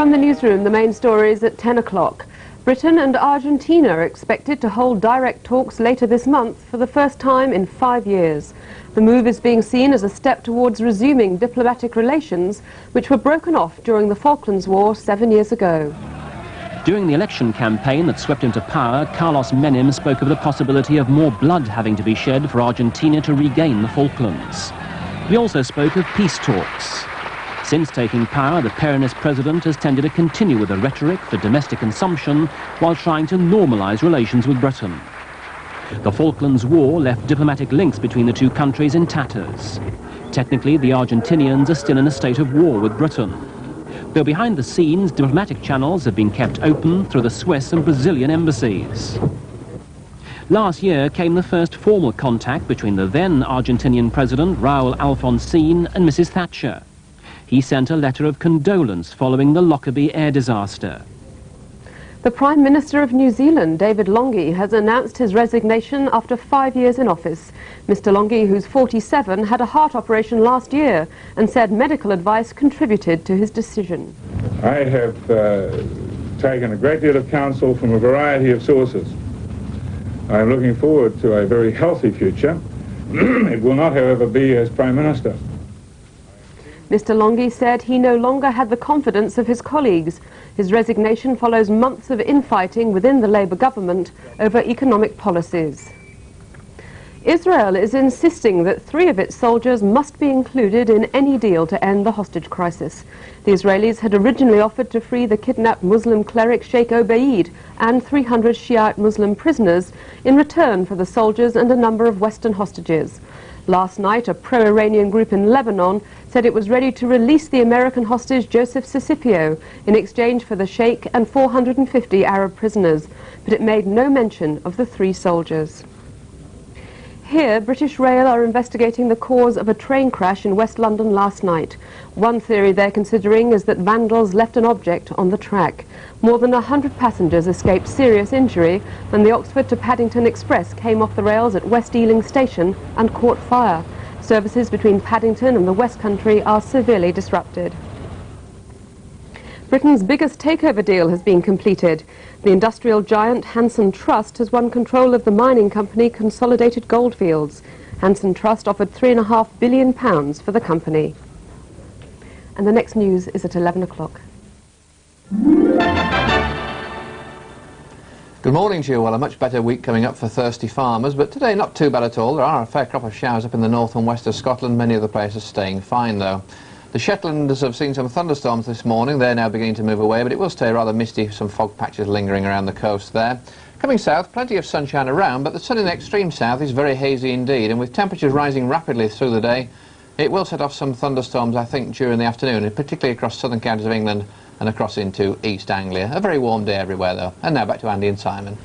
From the newsroom, the main stories at 10 o'clock. Britain and Argentina are expected to hold direct talks later this month for the first time in 5 years. The move is being seen as a step towards resuming diplomatic relations, which were broken off during the Falklands War 7 years ago. During the election campaign that swept into power, Carlos Menem spoke of the possibility of more blood having to be shed for Argentina to regain the Falklands. He also spoke of peace talks. Since taking power, the Peronist president has tended to continue with a rhetoric for domestic consumption while trying to normalise relations with Britain. The Falklands War left diplomatic links between the two countries in tatters. Technically, the Argentinians are still in a state of war with Britain, though behind the scenes, diplomatic channels have been kept open through the Swiss and Brazilian embassies. Last year came the first formal contact between the then Argentinian president, Raúl Alfonsín, and Mrs. Thatcher. He sent a letter of condolence following the Lockerbie air disaster. The Prime Minister of New Zealand, David Lange, has announced his resignation after 5 years in office. Mr. Lange, who's 47, had a heart operation last year and said medical advice contributed to his decision. I have taken a great deal of counsel from a variety of sources. I'm looking forward to a very healthy future. It will not, however, be as Prime Minister. Mr. Lange said he no longer had the confidence of his colleagues. His resignation follows months of infighting within the Labour government over economic policies. Israel is insisting that 3 of its soldiers must be included in any deal to end the hostage crisis. The Israelis had originally offered to free the kidnapped Muslim cleric Sheikh Obaid and 300 Shiite Muslim prisoners in return for the soldiers and a number of Western hostages. Last night, a pro-Iranian group in Lebanon said it was ready to release the American hostage Joseph Sisipio in exchange for the Sheikh and 450 Arab prisoners, but it made no mention of the 3 soldiers. Here, British Rail are investigating the cause of a train crash in West London last night. One theory they're considering is that vandals left an object on the track. More than 100 passengers escaped serious injury when the Oxford to Paddington Express came off the rails at West Ealing Station and caught fire. Services between Paddington and the West Country are severely disrupted. Britain's biggest takeover deal has been completed. The industrial giant Hanson Trust has won control of the mining company Consolidated Goldfields. Hanson Trust offered £3.5 billion for the company. And the next news is at 11 o'clock. Good morning to you. Well, a much better week coming up for thirsty farmers, but today not too bad at all. There are a fair crop of showers up in the north and west of Scotland. Many of the places staying fine, though. The Shetlanders have seen some thunderstorms this morning. They're now beginning to move away, but it will stay rather misty, some fog patches lingering around the coast there. Coming south, plenty of sunshine around, but the sun in the extreme south is very hazy indeed, and with temperatures rising rapidly through the day, it will set off some thunderstorms, I think, during the afternoon, and particularly across southern counties of England and across into East Anglia. A very warm day everywhere, though. And now back to Andy and Simon.